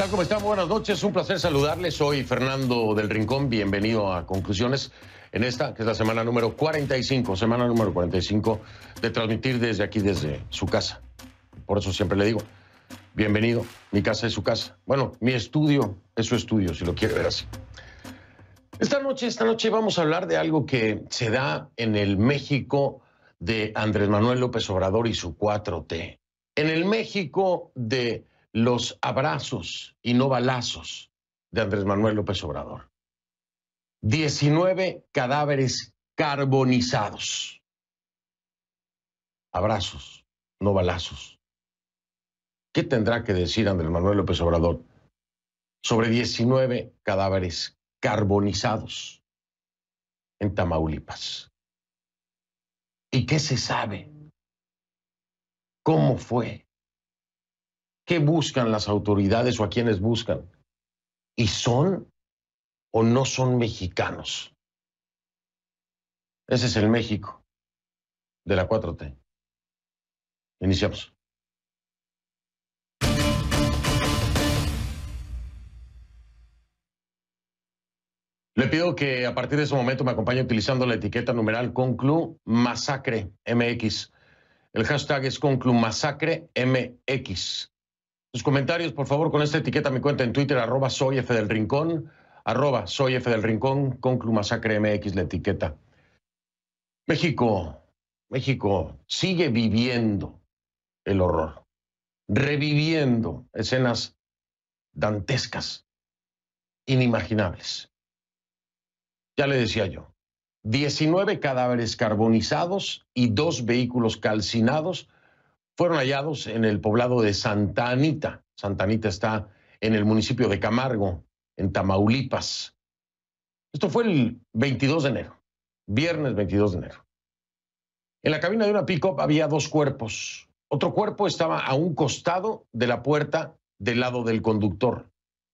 tal? ¿Cómo están? Buenas noches, un placer saludarles. Soy Fernando del Rincón, bienvenido a Conclusiones en esta, que es la semana número 45, de transmitir desde aquí, desde su casa. Por eso siempre le digo, bienvenido, mi casa es su casa. Bueno, mi estudio es su estudio, si lo quiere ver así. Esta noche vamos a hablar de algo que se da en el México de Andrés Manuel López Obrador y su 4T. En el México de los abrazos y no balazos de Andrés Manuel López Obrador. 19 cadáveres carbonizados. Abrazos, no balazos. ¿Qué tendrá que decir Andrés Manuel López Obrador sobre 19 cadáveres carbonizados en Tamaulipas? ¿Y qué se sabe? ¿Cómo fue? ¿Qué buscan las autoridades o a quiénes buscan? ¿Y son o no son mexicanos? Ese es el México de la 4T. Iniciamos. Le pido que a partir de ese momento me acompañe utilizando la etiqueta numeral Conclu Masacre MX. El hashtag es Conclu Masacre MX. Sus comentarios, por favor, con esta etiqueta, mi cuenta en Twitter, @soyfdelrincón, @soyfdelrincón, Conclu Masacre MX, la etiqueta. México sigue viviendo el horror, reviviendo escenas dantescas, inimaginables. Ya le decía yo, 19 cadáveres carbonizados y 2 vehículos calcinados fueron hallados en el poblado de Santa Anita. Santa Anita está en el municipio de Camargo, en Tamaulipas. Esto fue el 22 de enero, viernes 22 de enero. En la cabina de una pick-up había 2 cuerpos. Otro cuerpo estaba a un costado de la puerta del lado del conductor.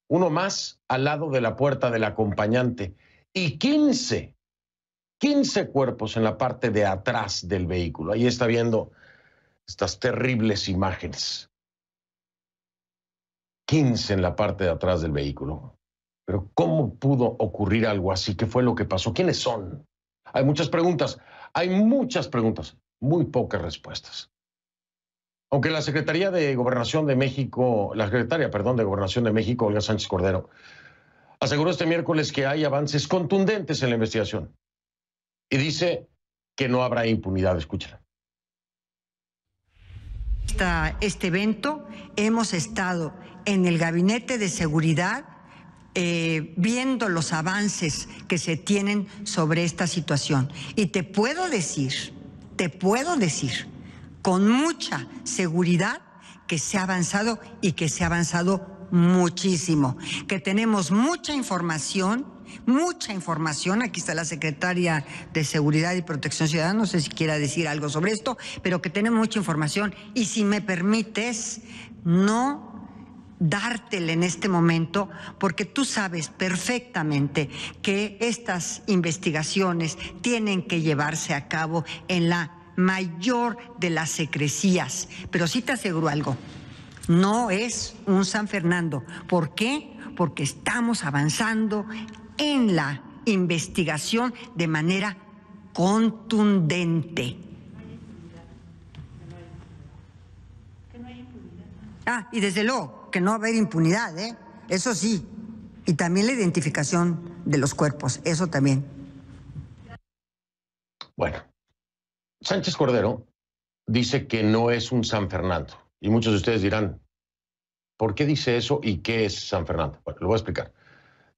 Uno más al lado de la puerta del acompañante. Y 15 cuerpos en la parte de atrás del vehículo. Ahí está viendo estas terribles imágenes. 15 en la parte de atrás del vehículo. Pero ¿cómo pudo ocurrir algo así? ¿Qué fue lo que pasó? ¿Quiénes son? Hay muchas preguntas, muy pocas respuestas. Aunque la secretaria de Gobernación de México, Olga Sánchez Cordero, aseguró este miércoles que hay avances contundentes en la investigación y dice que no habrá impunidad. Escúchala. Este evento hemos estado en el Gabinete de Seguridad viendo los avances que se tienen sobre esta situación. Y te puedo decir con mucha seguridad que se ha avanzado y que se ha avanzado muchísimo, que tenemos mucha información. Aquí está la secretaria de Seguridad y Protección Ciudadana, no sé si quiera decir algo sobre esto, pero que tenemos mucha información y si me permites, no dártela en este momento, porque tú sabes perfectamente que estas investigaciones tienen que llevarse a cabo en la mayor de las secrecías. Pero sí te aseguro algo, no es un San Fernando. ¿Por qué? Porque estamos avanzando en la investigación de manera contundente. Y desde luego que no va a haber impunidad, eso sí, y también la identificación de los cuerpos, eso también. Bueno, Sánchez Cordero dice que no es un San Fernando, y muchos de ustedes dirán, ¿por qué dice eso y qué es San Fernando? Bueno, lo voy a explicar.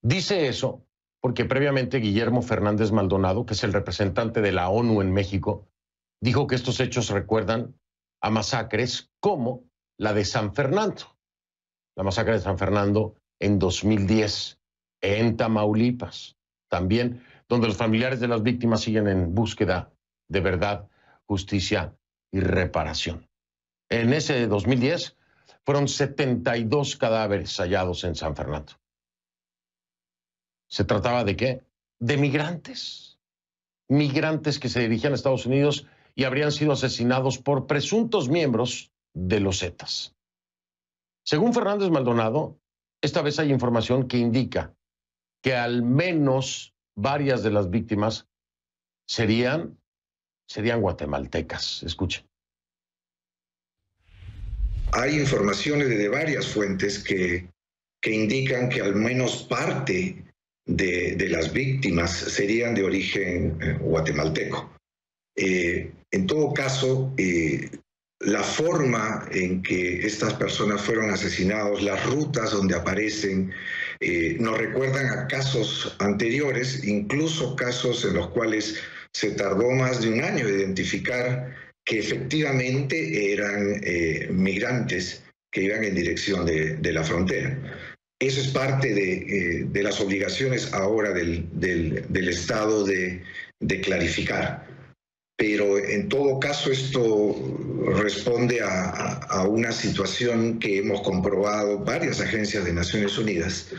Dice eso porque previamente Guillermo Fernández Maldonado, que es el representante de la ONU en México, dijo que estos hechos recuerdan a masacres como la de San Fernando. La masacre de San Fernando en 2010, en Tamaulipas, también, donde los familiares de las víctimas siguen en búsqueda de verdad, justicia y reparación. En ese 2010 fueron 72 cadáveres hallados en San Fernando. ¿Se trataba de qué? De migrantes. Migrantes que se dirigían a Estados Unidos y habrían sido asesinados por presuntos miembros de los Zetas. Según Fernández Maldonado, esta vez hay información que indica que al menos varias de las víctimas serían guatemaltecas. Escuchen. Hay informaciones de varias fuentes que indican que al menos parte de las víctimas serían de origen guatemalteco. En todo caso, la forma en que estas personas fueron asesinadas, las rutas donde aparecen, nos recuerdan a casos anteriores, incluso casos en los cuales se tardó más de un año en identificar que efectivamente eran migrantes que iban en dirección de la frontera. Eso es parte de las obligaciones ahora del Estado de clarificar. Pero en todo caso esto responde a una situación que hemos comprobado varias agencias de Naciones Unidas,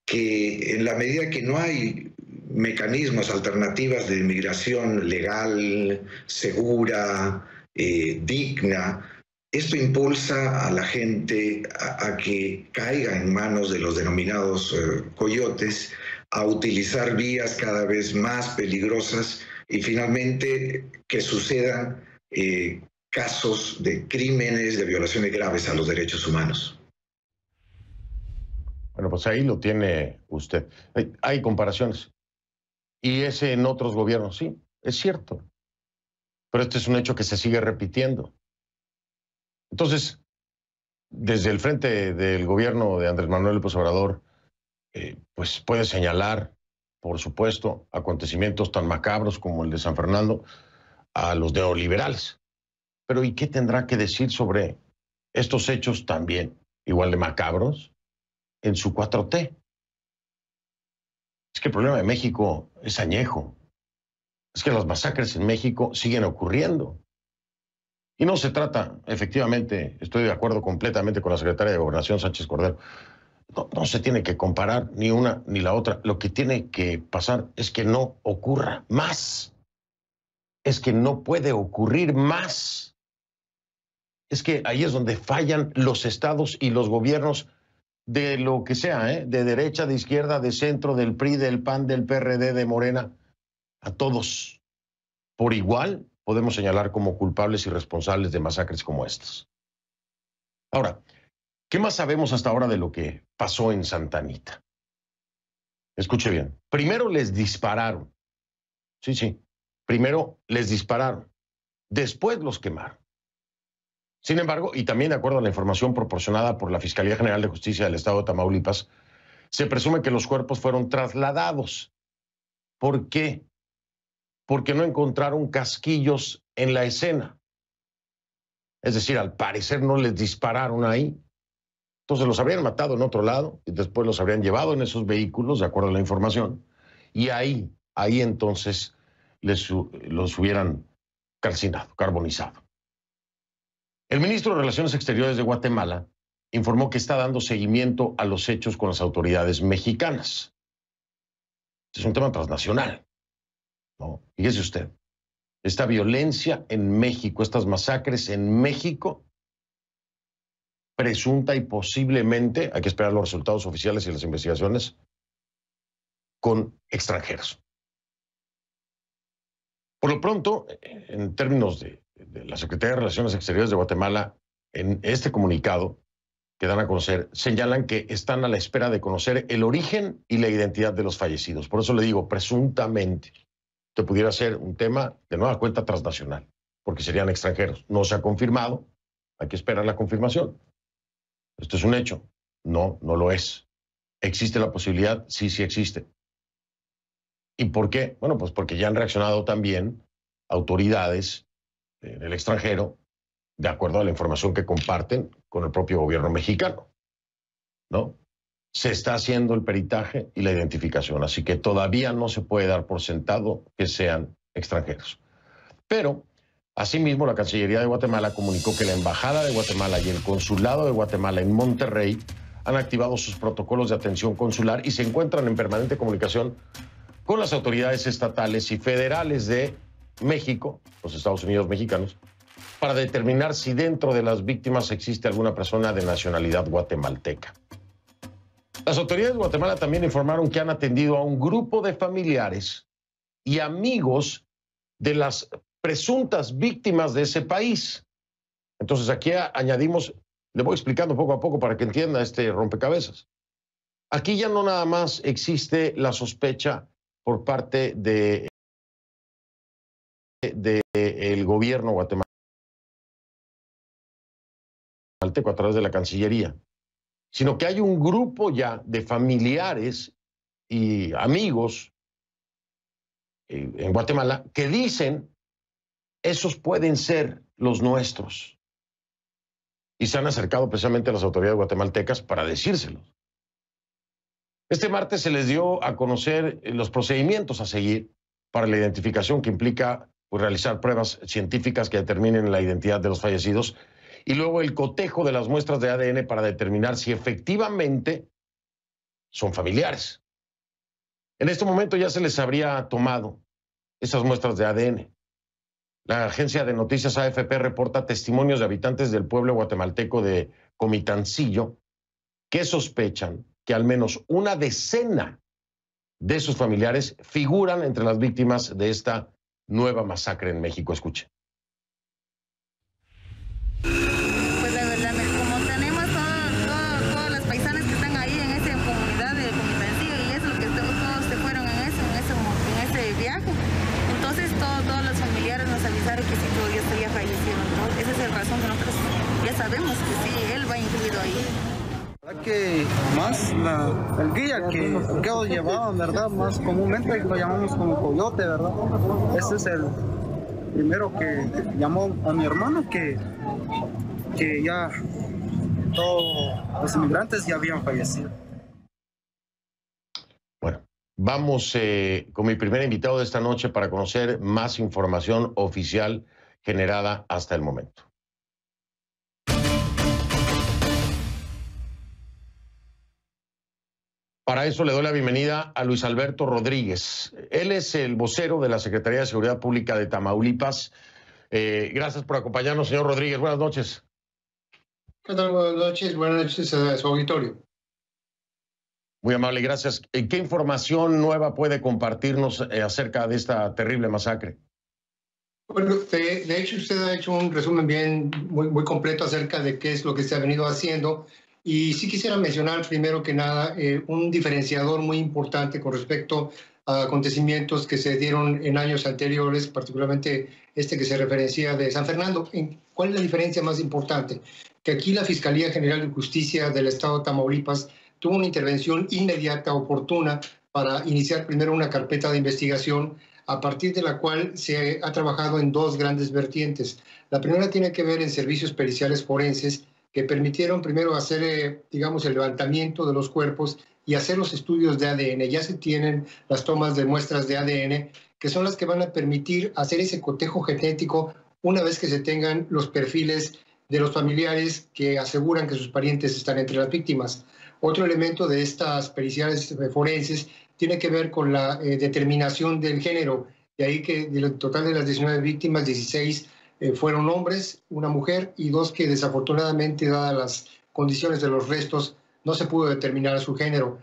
que en la medida que no hay mecanismos, alternativas de migración legal, segura, digna, esto impulsa a la gente a que caiga en manos de los denominados coyotes, a utilizar vías cada vez más peligrosas y finalmente que sucedan casos de crímenes, de violaciones graves a los derechos humanos. Bueno, pues ahí lo tiene usted. Hay comparaciones. Y ese en otros gobiernos, sí, es cierto. Pero este es un hecho que se sigue repitiendo. Entonces, desde el frente del gobierno de Andrés Manuel López Obrador, pues puede señalar, por supuesto, acontecimientos tan macabros como el de San Fernando a los neoliberales. Pero ¿y qué tendrá que decir sobre estos hechos también, igual de macabros, en su 4T? Es que el problema de México es añejo. Es que las masacres en México siguen ocurriendo. Y no se trata, efectivamente, estoy de acuerdo completamente con la secretaria de Gobernación, Sánchez Cordero, no se tiene que comparar ni una ni la otra. Lo que tiene que pasar es que no ocurra más. Es que no puede ocurrir más. Es que ahí es donde fallan los estados y los gobiernos de lo que sea, de derecha, de izquierda, de centro, del PRI, del PAN, del PRD, de Morena, a todos. Por igual podemos señalar como culpables y responsables de masacres como estas. Ahora, ¿qué más sabemos hasta ahora de lo que pasó en Santa Anita? Escuche bien. Primero les dispararon. Sí. Primero les dispararon. Después los quemaron. Sin embargo, y también de acuerdo a la información proporcionada por la Fiscalía General de Justicia del Estado de Tamaulipas, se presume que los cuerpos fueron trasladados. ¿Por qué? Porque no encontraron casquillos en la escena. Es decir, al parecer no les dispararon ahí. Entonces los habrían matado en otro lado y después los habrían llevado en esos vehículos, de acuerdo a la información, y ahí entonces los hubieran calcinado, carbonizado. El ministro de Relaciones Exteriores de Guatemala informó que está dando seguimiento a los hechos con las autoridades mexicanas. Es un tema transnacional, ¿no? Fíjese usted, esta violencia en México, estas masacres en México, presunta y posiblemente, hay que esperar los resultados oficiales y las investigaciones, con extranjeros. Por lo pronto, en términos de la Secretaría de Relaciones Exteriores de Guatemala, en este comunicado que dan a conocer, señalan que están a la espera de conocer el origen y la identidad de los fallecidos. Por eso le digo, presuntamente, que pudiera ser un tema de nueva cuenta transnacional, porque serían extranjeros. No se ha confirmado, hay que esperar la confirmación. Esto es un hecho. No lo es. ¿Existe la posibilidad? Sí existe. ¿Y por qué? Bueno, pues porque ya han reaccionado también autoridades del extranjero, de acuerdo a la información que comparten con el propio gobierno mexicano, ¿no? Se está haciendo el peritaje y la identificación, así que todavía no se puede dar por sentado que sean extranjeros. Pero, asimismo, la Cancillería de Guatemala comunicó que la Embajada de Guatemala y el Consulado de Guatemala en Monterrey han activado sus protocolos de atención consular y se encuentran en permanente comunicación con las autoridades estatales y federales de México, los Estados Unidos mexicanos, para determinar si dentro de las víctimas existe alguna persona de nacionalidad guatemalteca. Las autoridades de Guatemala también informaron que han atendido a un grupo de familiares y amigos de las presuntas víctimas de ese país. Entonces aquí añadimos, le voy explicando poco a poco para que entienda este rompecabezas. Aquí ya no nada más existe la sospecha por parte del gobierno guatemalteco a través de la Cancillería, sino que hay un grupo ya de familiares y amigos en Guatemala que dicen, esos pueden ser los nuestros. Y se han acercado precisamente a las autoridades guatemaltecas para decírselos. Este martes se les dio a conocer los procedimientos a seguir para la identificación que implica realizar pruebas científicas que determinen la identidad de los fallecidos y luego el cotejo de las muestras de ADN para determinar si efectivamente son familiares. En este momento ya se les habría tomado esas muestras de ADN. La agencia de noticias AFP reporta testimonios de habitantes del pueblo guatemalteco de Comitancillo que sospechan que al menos una decena de sus familiares figuran entre las víctimas de esta nueva masacre en México. Escuche. Pues la verdad, como tenemos todas las paisanas que están ahí en esa comunidad de Comitancillo y eso, lo que todos se fueron en ese viaje, entonces todos los familiares nos avisaron que sí, todavía estaría fallecido. Entonces, esa es la razón que nosotros ya sabemos que sí, él va incluido ahí. Que más el guía que lo llevaban, ¿verdad? Más comúnmente lo llamamos como coyote, ¿verdad? Ese es el primero que llamó a mi hermano que ya todos los inmigrantes ya habían fallecido. Bueno, vamos con mi primer invitado de esta noche para conocer más información oficial generada hasta el momento. Para eso le doy la bienvenida a Luis Alberto Rodríguez. Él es el vocero de la Secretaría de Seguridad Pública de Tamaulipas. Gracias por acompañarnos, señor Rodríguez. Buenas noches. ¿Qué tal? Buenas noches a su auditorio. Muy amable, gracias. ¿Qué información nueva puede compartirnos acerca de esta terrible masacre? Bueno, de hecho usted ha hecho un resumen muy completo acerca de qué es lo que se ha venido haciendo. Y sí quisiera mencionar primero que nada un diferenciador muy importante con respecto a acontecimientos que se dieron en años anteriores, particularmente este que se referencia de San Fernando. ¿Cuál es la diferencia más importante? Que aquí la Fiscalía General de Justicia del Estado de Tamaulipas tuvo una intervención inmediata, oportuna, para iniciar primero una carpeta de investigación a partir de la cual se ha trabajado en dos grandes vertientes. La primera tiene que ver en servicios periciales forenses, que permitieron primero hacer, digamos, el levantamiento de los cuerpos y hacer los estudios de ADN. Ya se tienen las tomas de muestras de ADN, que son las que van a permitir hacer ese cotejo genético una vez que se tengan los perfiles de los familiares que aseguran que sus parientes están entre las víctimas. Otro elemento de estas periciales forenses tiene que ver con la determinación del género. De ahí que del total de las 19 víctimas, 16 fueron hombres, una mujer y dos que desafortunadamente, dadas las condiciones de los restos, no se pudo determinar su género.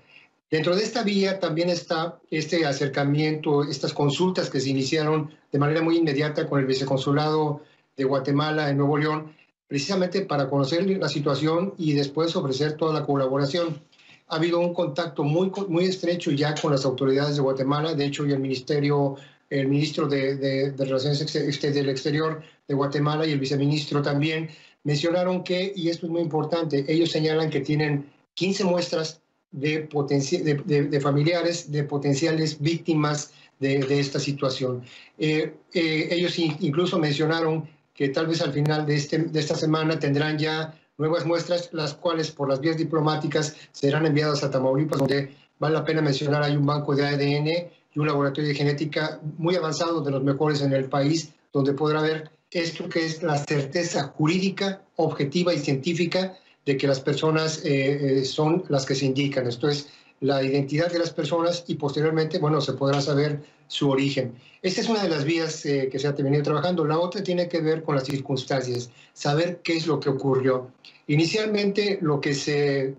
Dentro de esta vía también está este acercamiento, estas consultas que se iniciaron de manera muy inmediata con el Viceconsulado de Guatemala en Nuevo León, precisamente para conocer la situación y después ofrecer toda la colaboración. Ha habido un contacto muy estrecho ya con las autoridades de Guatemala. De hecho, y el ministro de Relaciones del Exterior de Guatemala y el viceministro también mencionaron que, y esto es muy importante, ellos señalan que tienen 15 muestras de familiares de potenciales víctimas de esta situación. Ellos incluso mencionaron que tal vez al final de esta semana tendrán ya nuevas muestras, las cuales por las vías diplomáticas serán enviadas a Tamaulipas, donde vale la pena mencionar hay un banco de ADN y un laboratorio de genética muy avanzado, de los mejores en el país, donde podrá ver esto que es la certeza jurídica, objetiva y científica de que las personas son las que se indican. Esto es la identidad de las personas y posteriormente, bueno, se podrá saber su origen. Esta es una de las vías que se ha venido trabajando. La otra tiene que ver con las circunstancias, saber qué es lo que ocurrió. Inicialmente lo que se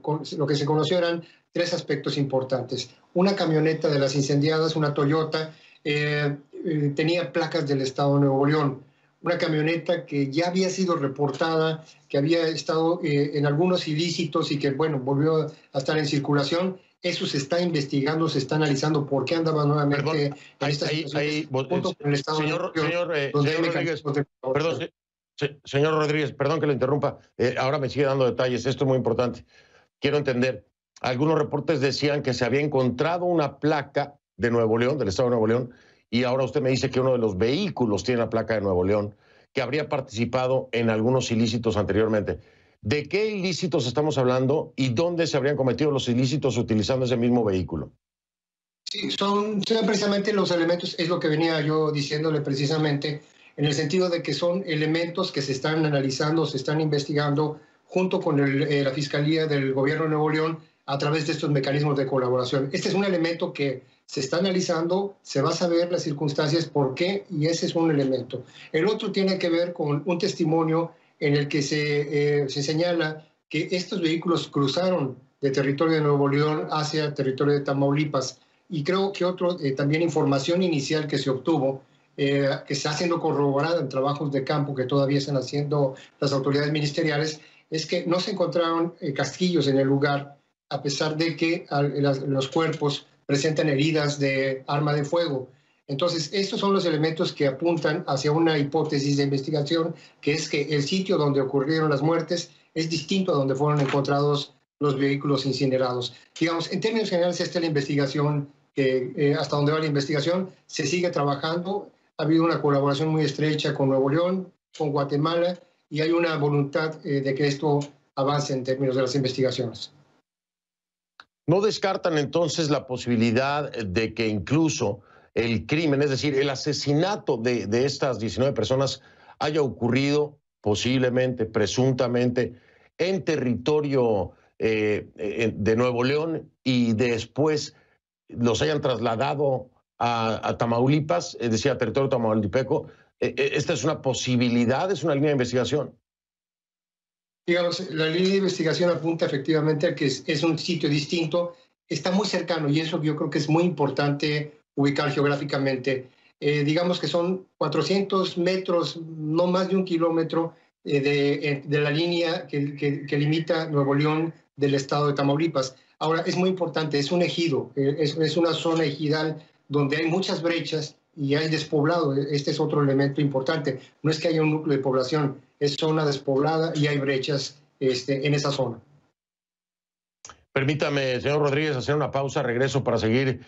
conoció eran tres aspectos importantes. Una camioneta de las incendiadas, una Toyota, tenía placas del estado de Nuevo León. Una camioneta que ya había sido reportada, que había estado en algunos ilícitos y que, bueno, volvió a estar en circulación. Eso se está investigando, se está analizando por qué andaba nuevamente en esta situación. Junto con el estado señor Rodríguez, perdón, señor Rodríguez, perdón que lo interrumpa. Ahora me sigue dando detalles. Esto es muy importante. Quiero entender. Algunos reportes decían que se había encontrado una placa de Nuevo León, del estado de Nuevo León, y ahora usted me dice que uno de los vehículos tiene la placa de Nuevo León, que habría participado en algunos ilícitos anteriormente. ¿De qué ilícitos estamos hablando y dónde se habrían cometido los ilícitos utilizando ese mismo vehículo? Sí, son precisamente los elementos, es lo que venía yo diciéndole precisamente, en el sentido de que son elementos que se están analizando, se están investigando junto con la Fiscalía del Gobierno de Nuevo León a través de estos mecanismos de colaboración. Este es un elemento que se está analizando, se va a saber las circunstancias, por qué, y ese es un elemento. El otro tiene que ver con un testimonio en el que se señala que estos vehículos cruzaron de territorio de Nuevo León hacia territorio de Tamaulipas. Y creo que también información inicial que se obtuvo, que está siendo corroborada en trabajos de campo que todavía están haciendo las autoridades ministeriales, es que no se encontraron casquillos en el lugar, a pesar de que los cuerpos presentan heridas de arma de fuego. Entonces, estos son los elementos que apuntan hacia una hipótesis de investigación, que es que el sitio donde ocurrieron las muertes es distinto a donde fueron encontrados los vehículos incinerados. Digamos, en términos generales, esta es la investigación, que hasta donde va la investigación, se sigue trabajando. Ha habido una colaboración muy estrecha con Nuevo León, con Guatemala, y hay una voluntad de que esto avance en términos de las investigaciones. ¿No descartan entonces la posibilidad de que incluso el crimen, es decir, el asesinato de estas 19 personas haya ocurrido posiblemente, presuntamente, en territorio de Nuevo León y después los hayan trasladado a Tamaulipas, es decir, a territorio tamaulipeco? ¿Esta es una posibilidad, es una línea de investigación? Digamos, la línea de investigación apunta efectivamente a que es un sitio distinto, está muy cercano, y eso yo creo que es muy importante ubicar geográficamente. Digamos que son 400 metros, no más de 1 kilómetro de la línea que limita Nuevo León del estado de Tamaulipas. Ahora, es muy importante, es un ejido, es una zona ejidal donde hay muchas brechas y hay despoblado. Este es otro elemento importante. No es que haya un núcleo de población, es zona despoblada y hay brechas en esa zona. Permítame, señor Rodríguez, hacer una pausa. Regreso para seguir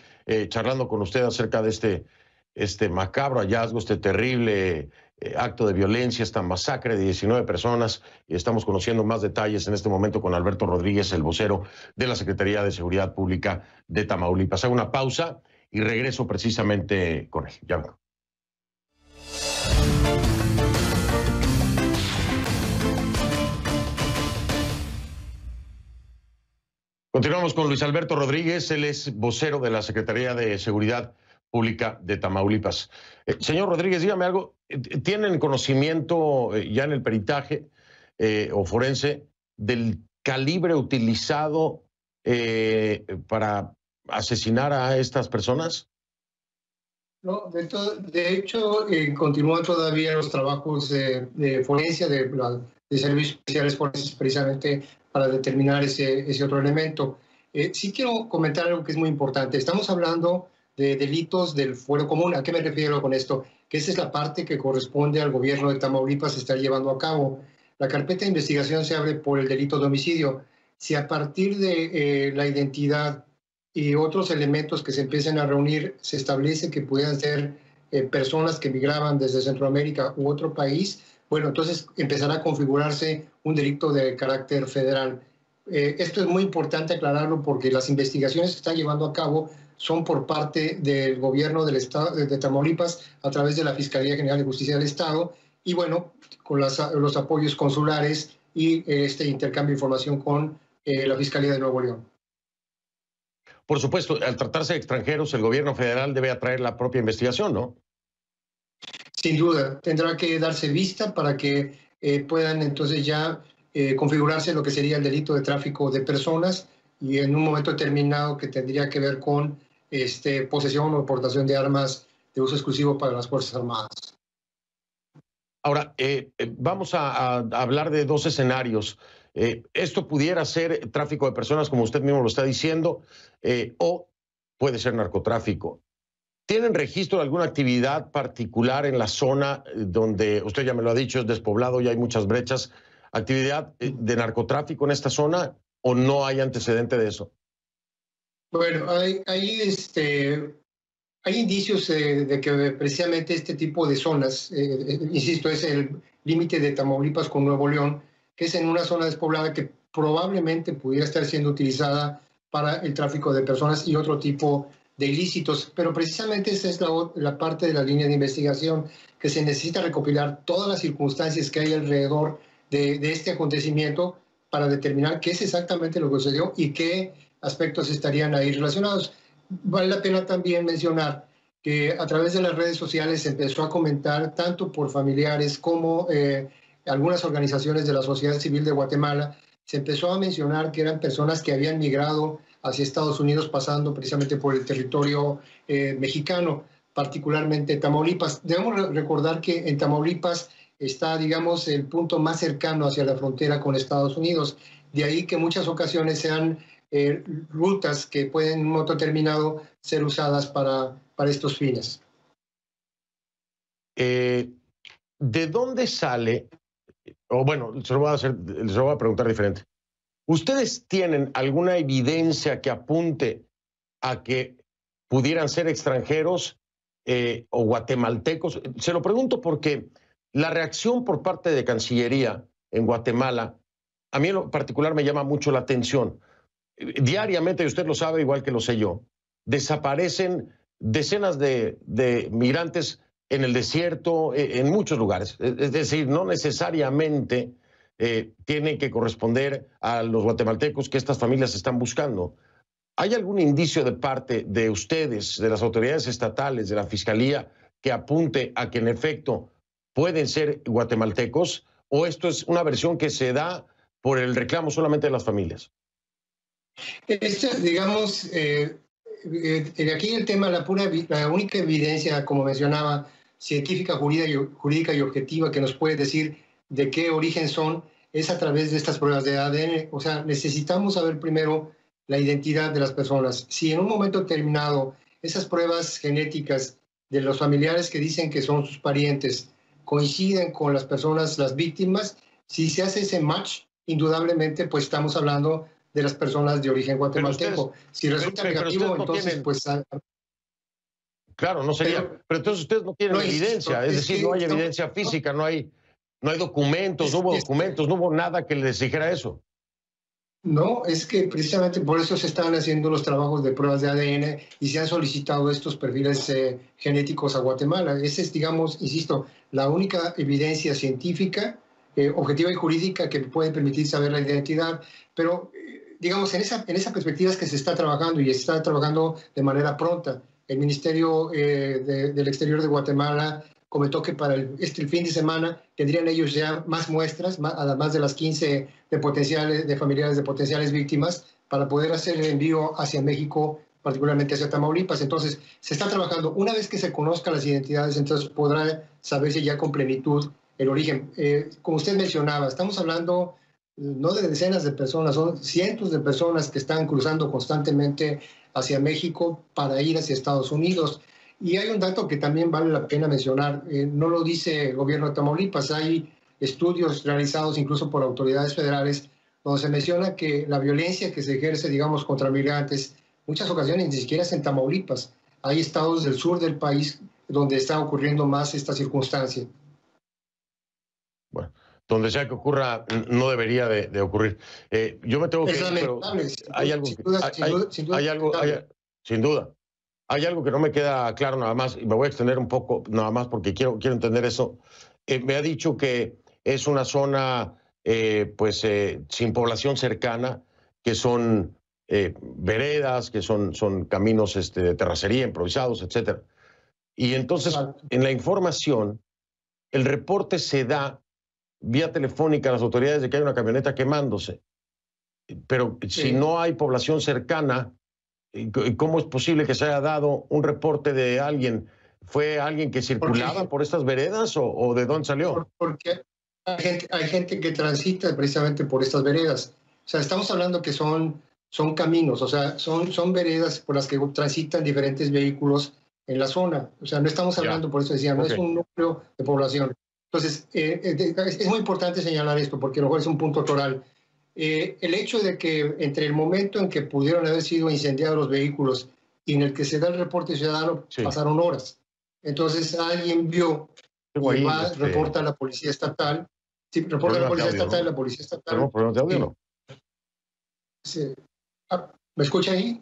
charlando con usted acerca de este macabro hallazgo, este terrible acto de violencia, esta masacre de 19 personas. Y estamos conociendo más detalles en este momento con Alberto Rodríguez, el vocero de la Secretaría de Seguridad Pública de Tamaulipas. Hago una pausa y regreso precisamente con él. Ya vengo. Continuamos con Luis Alberto Rodríguez, él es vocero de la Secretaría de Seguridad Pública de Tamaulipas. Señor Rodríguez, dígame algo, ¿tienen conocimiento ya en el peritaje o forense del calibre utilizado para asesinar a estas personas? No, de hecho, continúan todavía los trabajos de forense, de servicios especiales forenses, precisamente para determinar ese otro elemento. Sí quiero comentar algo que es muy importante. Estamos hablando de delitos del fuero común. ¿A qué me refiero con esto? Que esa es la parte que corresponde al gobierno de Tamaulipas estar llevando a cabo. La carpeta de investigación se abre por el delito de homicidio. Si a partir de la identidad y otros elementos que se empiecen a reunir se establece que puedan ser personas que migraban desde Centroamérica u otro país, bueno, entonces empezará a configurarse un delito de carácter federal. Esto es muy importante aclararlo porque las investigaciones que se están llevando a cabo son por parte del gobierno del estado de Tamaulipas a través de la Fiscalía General de Justicia del Estado y, bueno, con los apoyos consulares y este intercambio de información con la Fiscalía de Nuevo León. Por supuesto, al tratarse de extranjeros, el gobierno federal debe atraer la propia investigación, ¿no? Sin duda, tendrá que darse vista para que puedan entonces ya configurarse lo que sería el delito de tráfico de personas y en un momento determinado que tendría que ver con posesión o portación de armas de uso exclusivo para las Fuerzas Armadas. Ahora, vamos a hablar de dos escenarios. Esto pudiera ser tráfico de personas, como usted mismo lo está diciendo, o puede ser narcotráfico. ¿Tienen registro de alguna actividad particular en la zona donde, usted ya me lo ha dicho, es despoblado y hay muchas brechas? ¿Actividad de narcotráfico en esta zona o no hay antecedente de eso? Bueno, hay indicios de que precisamente este tipo de zonas, insisto, es el límite de Tamaulipas con Nuevo León, que es en una zona despoblada que probablemente pudiera estar siendo utilizada para el tráfico de personas y otro tipo de ilícitos. Pero precisamente esa es la parte de la línea de investigación, que se necesita recopilar todas las circunstancias que hay alrededor de este acontecimiento para determinar qué es exactamente lo que sucedió y qué aspectos estarían ahí relacionados. Vale la pena también mencionar que a través de las redes sociales se empezó a comentar tanto por familiares como algunas organizaciones de la sociedad civil de Guatemala, se empezó a mencionar que eran personas que habían migrado hacia Estados Unidos pasando precisamente por el territorio mexicano, particularmente Tamaulipas. Debemos recordar que en Tamaulipas está, digamos, el punto más cercano hacia la frontera con Estados Unidos. De ahí que en muchas ocasiones sean rutas que pueden en un momento determinado ser usadas para estos fines. ¿De dónde sale? O bueno, se lo voy a preguntar diferente. ¿Ustedes tienen alguna evidencia que apunte a que pudieran ser extranjeros o guatemaltecos? Se lo pregunto porque la reacción por parte de Cancillería en Guatemala, a mí en lo particular me llama mucho la atención. Diariamente, y usted lo sabe igual que lo sé yo, desaparecen decenas de migrantes en el desierto, en muchos lugares. Es decir, no necesariamente tiene que corresponder a los guatemaltecos que estas familias están buscando. ¿Hay algún indicio de parte de ustedes, de las autoridades estatales, de la Fiscalía, que apunte a que en efecto pueden ser guatemaltecos? ¿O esto es una versión que se da por el reclamo solamente de las familias? Digamos, aquí el tema, la única evidencia, como mencionaba, científica, jurídica y objetiva que nos puede decir de qué origen son, es a través de estas pruebas de ADN. O sea, necesitamos saber primero la identidad de las personas. Si en un momento determinado esas pruebas genéticas de los familiares que dicen que son sus parientes coinciden con las personas, las víctimas, si se hace ese match, indudablemente pues estamos hablando de las personas de origen guatemalteco. Si resulta negativo, entonces pues... Claro, no sería. Pero entonces ustedes no tienen evidencia, es decir, no hay evidencia física, no hay documentos, no hubo documentos, no hubo nada que les dijera eso. No, es que precisamente por eso se están haciendo los trabajos de pruebas de ADN y se han solicitado estos perfiles genéticos a Guatemala. Esa es, digamos, insisto, la única evidencia científica, objetiva y jurídica que puede permitir saber la identidad. Pero, digamos, en esa perspectiva es que se está trabajando y se está trabajando de manera pronta. El Ministerio del Exterior de Guatemala comentó que para el fin de semana tendrían ellos ya más muestras, además de las 15 de familiares de potenciales víctimas, para poder hacer el envío hacia México, particularmente hacia Tamaulipas. Entonces, se está trabajando. Una vez que se conozcan las identidades, entonces podrá saberse ya con plenitud el origen. Como usted mencionaba, estamos hablando no de decenas de personas, son cientos de personas que están cruzando constantemente hacia México para ir hacia Estados Unidos. Y hay un dato que también vale la pena mencionar, no lo dice el gobierno de Tamaulipas, hay estudios realizados incluso por autoridades federales donde se menciona que la violencia que se ejerce, digamos, contra migrantes, muchas ocasiones ni siquiera es en Tamaulipas, hay estados del sur del país donde está ocurriendo más esta circunstancia. Bueno, donde sea que ocurra, no debería de ocurrir. Yo me tengo que ir, pero hay algo, sin duda. Hay algo que no me queda claro nada más, y me voy a extender un poco nada más porque quiero entender eso. Me ha dicho que es una zona sin población cercana, que son veredas, que son caminos de terracería improvisados, etc. Y entonces, en la información, el reporte se da vía telefónica a las autoridades de que hay una camioneta quemándose. pero si no hay población cercana, ¿cómo es posible que se haya dado un reporte de alguien? ¿Fue alguien que circulaba por estas veredas o de dónde salió? Porque hay gente que transita precisamente por estas veredas. O sea, estamos hablando que son caminos, o sea, son veredas por las que transitan diferentes vehículos en la zona. O sea, no estamos hablando, por eso decía, no es un núcleo de población. Entonces, es muy importante señalar esto porque a lo mejor es un punto toral. El hecho de que entre el momento en que pudieron haber sido incendiados los vehículos y en el que se da el reporte ciudadano, pasaron horas. Entonces, alguien vio y va, reporta a la policía estatal. Sí, reporta a la policía estatal, la policía estatal. ¿Tenemos problemas de audio, no? Sí. ¿Me escucha ahí?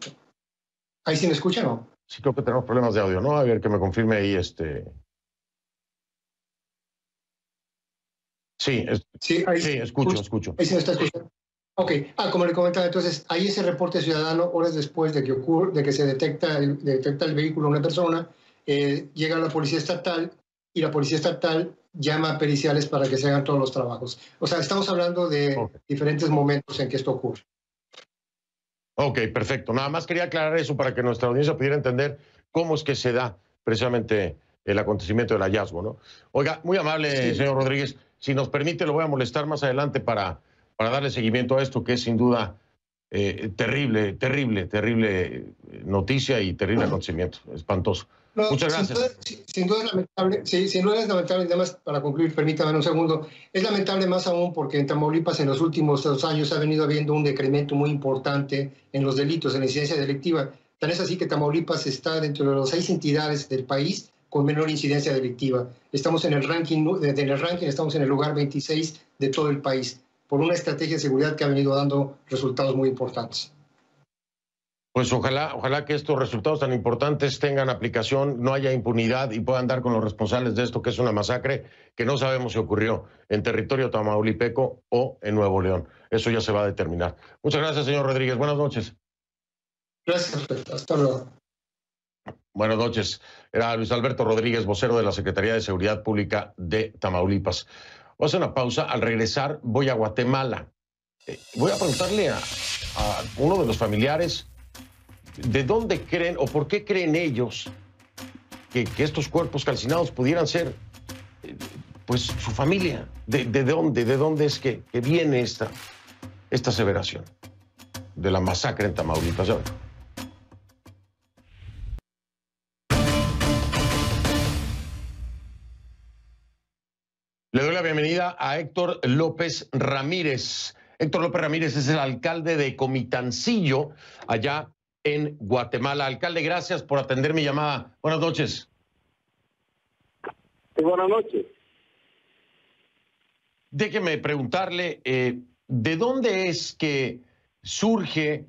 ¿Ahí sí me escucha, no? Sí, creo que tenemos problemas de audio, ¿no? A ver, que me confirme ahí Sí, escucho. Ahí sí me está escuchando. Ok, como le comentaba, entonces, hay ese reporte ciudadano horas después de que se detecta el vehículo de una persona, llega la policía estatal y la policía estatal llama a periciales para que se hagan todos los trabajos. O sea, estamos hablando de diferentes momentos en que esto ocurre. Ok, perfecto. Nada más quería aclarar eso para que nuestra audiencia pudiera entender cómo es que se da precisamente el acontecimiento del hallazgo, ¿no? Oiga, muy amable, señor Rodríguez. Si nos permite, lo voy a molestar más adelante para darle seguimiento a esto, que es sin duda terrible noticia y terrible acontecimiento. Espantoso. No, muchas gracias. Sin duda es lamentable. Sin duda es lamentable. Además, para concluir, permítame un segundo. Es lamentable más aún porque en Tamaulipas en los últimos 2 años ha venido habiendo un decremento muy importante en los delitos, en la incidencia delictiva. Tan es así que Tamaulipas está dentro de las 6 entidades del país con menor incidencia delictiva. Estamos en el ranking, estamos en el lugar 26 de todo el país, por una estrategia de seguridad que ha venido dando resultados muy importantes. Pues ojalá que estos resultados tan importantes tengan aplicación, no haya impunidad y puedan dar con los responsables de esto, que es una masacre que no sabemos si ocurrió en territorio tamaulipeco o en Nuevo León. Eso ya se va a determinar. Muchas gracias, señor Rodríguez. Buenas noches. Gracias, hasta luego. Buenas noches. Era Luis Alberto Rodríguez, vocero de la Secretaría de Seguridad Pública de Tamaulipas. Voy a hacer una pausa. Al regresar voy a Guatemala. Voy a preguntarle a uno de los familiares de dónde creen o por qué creen ellos que estos cuerpos calcinados pudieran ser pues su familia. ¿De dónde es que viene esta aseveración de la masacre en Tamaulipas? Ya ven. Le doy la bienvenida a Héctor López Ramírez. Héctor López Ramírez es el alcalde de Comitancillo, allá en Guatemala. Alcalde, gracias por atender mi llamada. Buenas noches. Sí, buenas noches. Déjeme preguntarle, ¿de dónde es que surge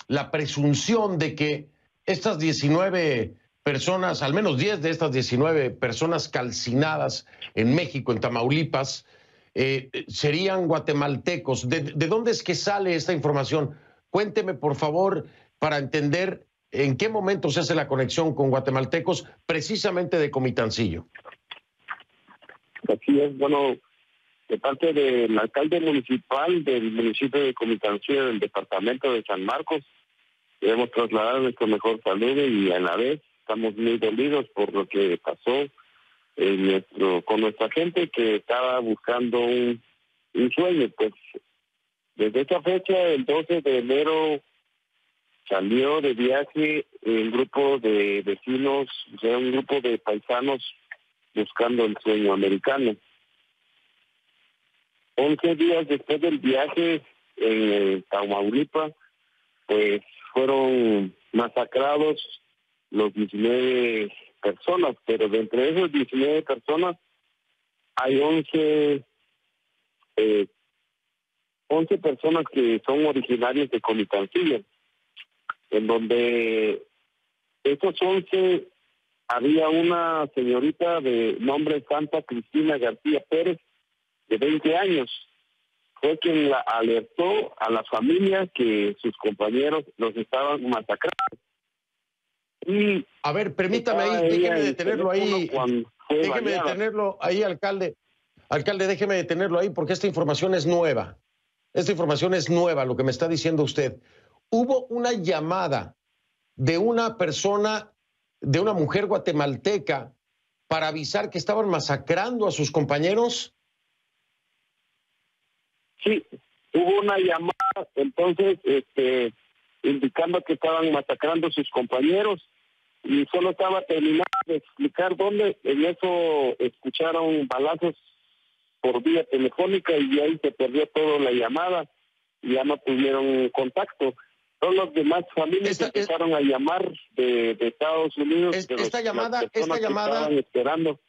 la presunción de que estas 19 personas, al menos 10 de estas 19 personas calcinadas en México, en Tamaulipas, serían guatemaltecos? ¿De dónde es que sale esta información? Cuénteme, por favor, para entender en qué momento se hace la conexión con guatemaltecos, precisamente de Comitancillo. Así es, bueno, de parte del alcalde municipal del municipio de Comitancillo, del departamento de San Marcos, debemos trasladar nuestro mejor saludo y a la vez estamos muy dolidos por lo que pasó con nuestra gente que estaba buscando un sueño. Pues desde esa fecha, el 12 de enero, salió de viaje un grupo de vecinos, o sea, un grupo de paisanos buscando el sueño americano. 11 días después del viaje en Tamaulipas, pues fueron masacrados los 19 personas, pero de entre esas 19 personas hay 11 personas que son originarios de Comitancillo, en donde estos 11 había una señorita de nombre Santa Cristina García Pérez, de 20 años. Fue quien la alertó a la familia que sus compañeros los estaban masacrando. Y a ver, permítame ahí, déjeme detenerlo ahí. Déjeme detenerlo ahí, alcalde. Alcalde, déjeme detenerlo ahí porque esta información es nueva. Esta información es nueva, lo que me está diciendo usted. Hubo una llamada de una persona, de una mujer guatemalteca, para avisar que estaban masacrando a sus compañeros. Sí, hubo una llamada, entonces, indicando que estaban masacrando a sus compañeros, y solo estaba terminando de explicar dónde. En eso escucharon balazos por vía telefónica y ahí se perdió toda la llamada y ya no tuvieron contacto. Todos los demás familias empezaron a llamar de Estados Unidos. Esta llamada, esperando.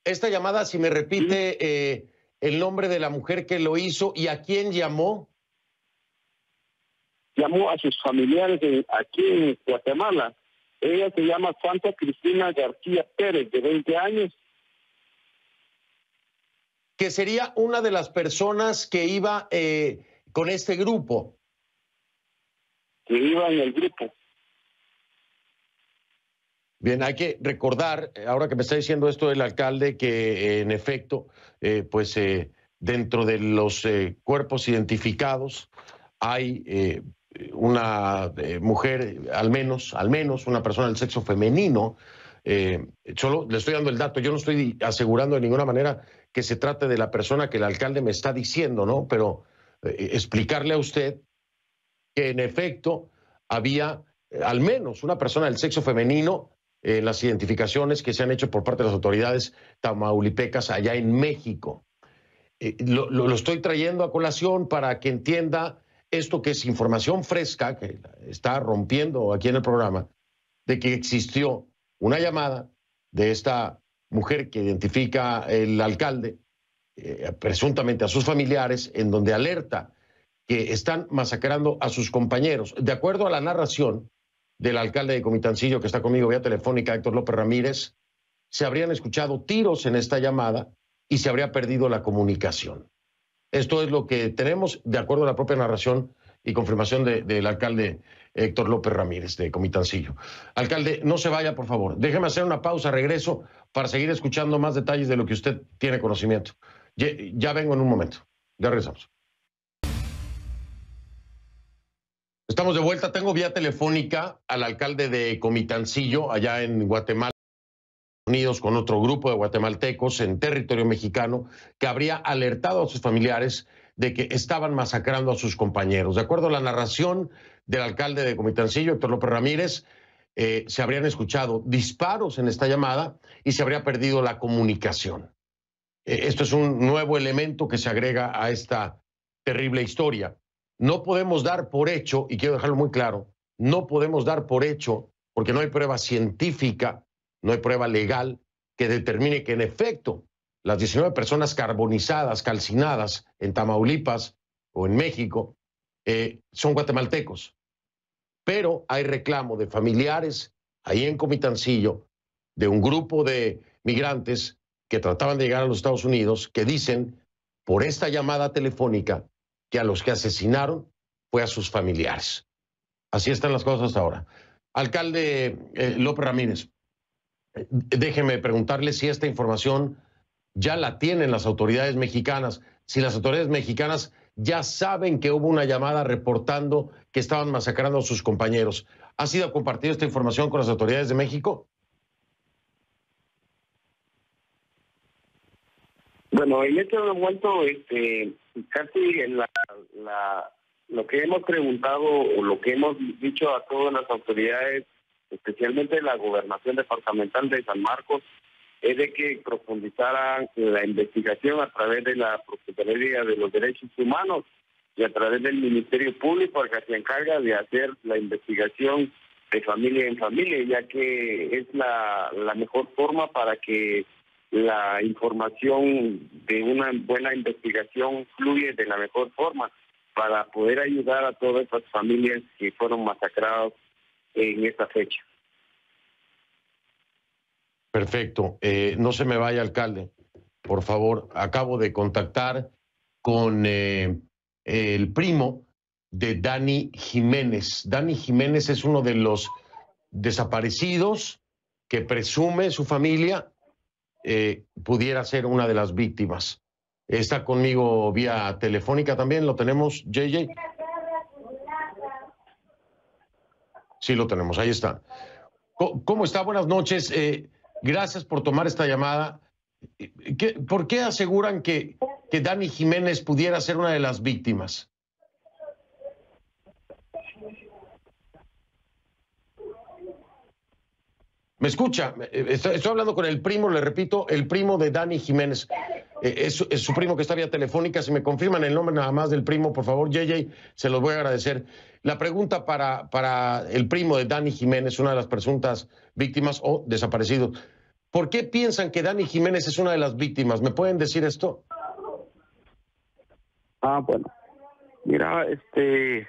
Esta llamada, si me repite el nombre de la mujer que lo hizo y a quién llamó. Llamó a sus familiares aquí en Guatemala. Ella se llama Santa Cristina García Pérez, de 20 años. Que sería una de las personas que iba con este grupo. Que iba en el grupo. Bien, hay que recordar, ahora que me está diciendo esto el alcalde, que en efecto, dentro de los cuerpos identificados hay una mujer, al menos una persona del sexo femenino. Solo le estoy dando el dato, yo no estoy asegurando de ninguna manera que se trate de la persona que el alcalde me está diciendo, ¿no? Pero explicarle a usted que en efecto había al menos una persona del sexo femenino en las identificaciones que se han hecho por parte de las autoridades tamaulipecas allá en México. Lo estoy trayendo a colación para que entienda esto, que es información fresca, que está rompiendo aquí en el programa, de que existió una llamada de esta mujer que identifica el alcalde, presuntamente a sus familiares, en donde alerta que están masacrando a sus compañeros. De acuerdo a la narración del alcalde de Comitancillo, que está conmigo vía telefónica, Héctor López Ramírez, se habrían escuchado tiros en esta llamada y se habría perdido la comunicación. Esto es lo que tenemos de acuerdo a la propia narración y confirmación del alcalde Héctor López Ramírez de Comitancillo. Alcalde, no se vaya, por favor. Déjeme hacer una pausa, regreso para seguir escuchando más detalles de lo que usted tiene conocimiento. Ya vengo en un momento. Ya regresamos. Estamos de vuelta. Tengo vía telefónica al alcalde de Comitancillo, allá en Guatemala, unidos con otro grupo de guatemaltecos en territorio mexicano, que habría alertado a sus familiares de que estaban masacrando a sus compañeros. De acuerdo a la narración del alcalde de Comitancillo, Héctor López Ramírez, se habrían escuchado disparos en esta llamada y se habría perdido la comunicación. Esto es un nuevo elemento que se agrega a esta terrible historia. No podemos dar por hecho, y quiero dejarlo muy claro, no podemos dar por hecho, porque no hay prueba científica, no hay prueba legal que determine que en efecto las 19 personas carbonizadas, calcinadas en Tamaulipas o en México son guatemaltecos. Pero hay reclamo de familiares ahí en Comitancillo de un grupo de migrantes que trataban de llegar a los Estados Unidos, que dicen por esta llamada telefónica que a los que asesinaron fue a sus familiares. Así están las cosas ahora. Alcalde López Ramírez, déjeme preguntarle si esta información ya la tienen las autoridades mexicanas, si las autoridades mexicanas ya saben que hubo una llamada reportando que estaban masacrando a sus compañeros. ¿Ha sido compartida esta información con las autoridades de México? Bueno, en este momento, casi lo que hemos preguntado o lo que hemos dicho a todas las autoridades, especialmente la Gobernación Departamental de San Marcos, es de que profundizaran la investigación a través de la Procuraduría de los Derechos Humanos y a través del Ministerio Público, que se encarga de hacer la investigación de familia en familia, ya que es la mejor forma para que la información de una buena investigación fluye de la mejor forma para poder ayudar a todas estas familias que fueron masacradas en esta fecha. Perfecto. No se me vaya, alcalde. Por favor, acabo de contactar con el primo de Dani Jiménez. Dani Jiménez es uno de los desaparecidos que presume su familia pudiera ser una de las víctimas. Está conmigo vía telefónica también. ¿Lo tenemos, JJ? Sí, lo tenemos. Ahí está. ¿Cómo está? Buenas noches. Gracias por tomar esta llamada. ¿Por qué aseguran que Dani Jiménez pudiera ser una de las víctimas? ¿Me escucha? Estoy hablando con el primo, le repito, el primo de Dani Jiménez. Es su primo que está vía telefónica. Si me confirman el nombre nada más del primo, por favor, JJ, se los voy a agradecer. La pregunta para el primo de Dani Jiménez, una de las presuntas víctimas o desaparecidos. ¿Por qué piensan que Dani Jiménez es una de las víctimas? ¿Me pueden decir esto? Bueno. Mira, en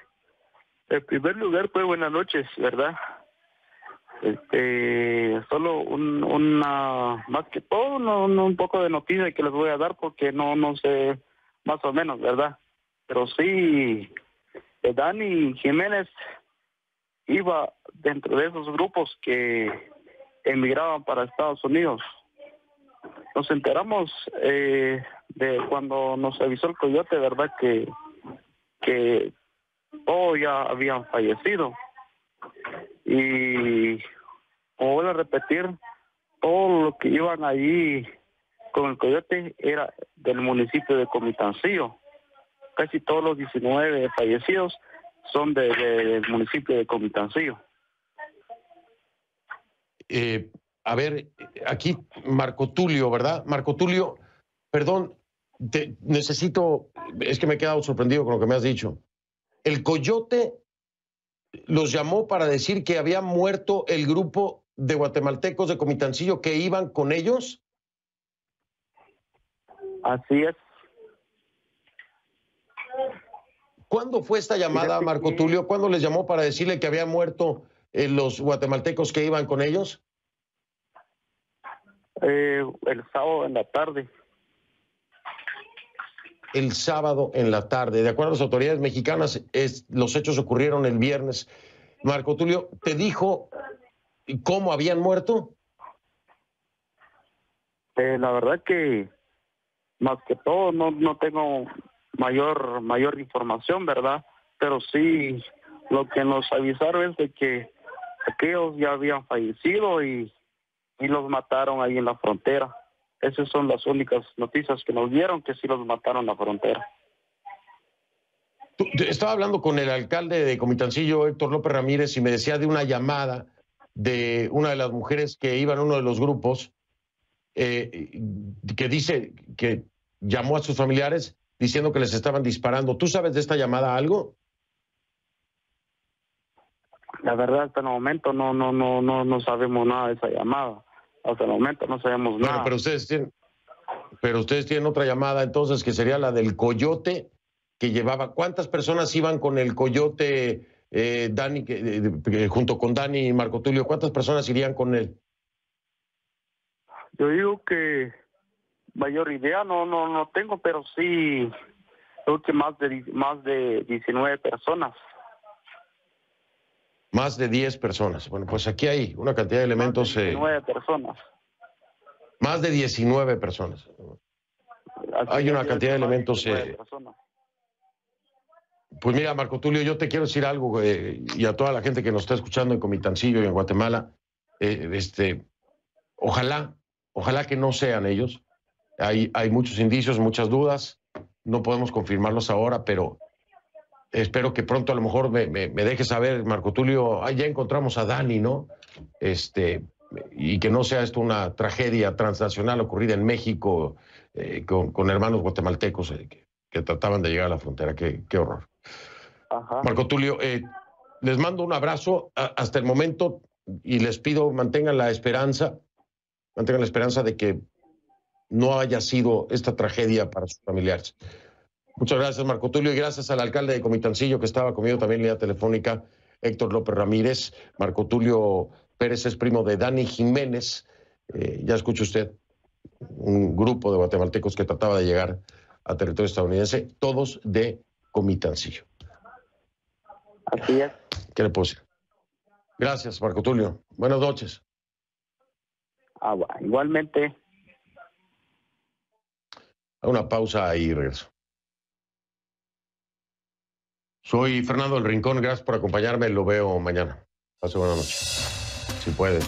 primer lugar, pues buenas noches, ¿verdad? Solo una, más que todo, un poco de noticia que les voy a dar porque no sé más o menos, ¿verdad? Pero sí, Dani Jiménez iba dentro de esos grupos que emigraban para Estados Unidos. Nos enteramos de cuando nos avisó el coyote, ¿verdad? Que todos ya habían fallecido. Y como voy a repetir, todo lo que iban allí con el coyote era del municipio de Comitancillo. Casi todos los 19 fallecidos son del municipio de Comitancillo. A ver, aquí Marco Tulio, ¿verdad? Marco Tulio, perdón, necesito, es que me he quedado sorprendido con lo que me has dicho. El coyote los llamó para decir que había muerto el grupo de guatemaltecos de Comitancillo que iban con ellos. Así es. ¿Cuándo fue esta llamada, Marco Tulio? ¿Cuándo les llamó para decirle que habían muerto los guatemaltecos que iban con ellos? El sábado en la tarde. El sábado en la tarde. De acuerdo a las autoridades mexicanas, los hechos ocurrieron el viernes. Marco Tulio, ¿te dijo cómo habían muerto? La verdad que más que todo no tengo mayor información, ¿verdad? Pero sí, lo que nos avisaron es de que aquellos ya habían fallecido y los mataron ahí en la frontera. Esas son las únicas noticias que nos dieron, que sí los mataron en la frontera. Estaba hablando con el alcalde de Comitancillo, Héctor López Ramírez, y me decía de una llamada de una de las mujeres que iba en uno de los grupos, que dice que llamó a sus familiares diciendo que les estaban disparando. ¿Tú sabes de esta llamada algo? La verdad, hasta el momento no sabemos nada de esa llamada. Hasta el momento no sabemos nada. Pero ustedes tienen otra llamada entonces que sería la del coyote que llevaba. ¿Cuántas personas iban con el coyote, Dani, junto con Dani y Marco Tulio? ¿Cuántas personas irían con él? Yo digo que mayor idea no tengo, pero sí creo que más de 19 personas. Más de 10 personas. Bueno, pues aquí hay una cantidad de elementos. Más de 19 personas. Más de 19 personas. Hay una cantidad de elementos. Pues mira, Marco Tulio, yo te quiero decir algo, y a toda la gente que nos está escuchando en Comitancillo y en Guatemala, ojalá que no sean ellos. Hay muchos indicios, muchas dudas. No podemos confirmarlos ahora, pero espero que pronto a lo mejor me dejes saber, Marco Tulio, ya encontramos a Dani, ¿no? Y que no sea esto una tragedia transnacional ocurrida en México con hermanos guatemaltecos que trataban de llegar a la frontera. Qué horror. Ajá. Marco Tulio, les mando un abrazo hasta el momento y les pido mantengan la esperanza de que no haya sido esta tragedia para sus familiares. Muchas gracias, Marco Tulio, y gracias al alcalde de Comitancillo que estaba conmigo también en línea telefónica, Héctor López Ramírez. Marco Tulio Pérez es primo de Dani Jiménez. Ya escucha usted, un grupo de guatemaltecos que trataba de llegar a territorio estadounidense, todos de Comitancillo. Así es. ¿Qué le puedo decir? Gracias, Marco Tulio. Buenas noches. Igualmente. A una pausa y regreso. Soy Fernando del Rincón, gracias por acompañarme, lo veo mañana. Pase buena noche, si puede.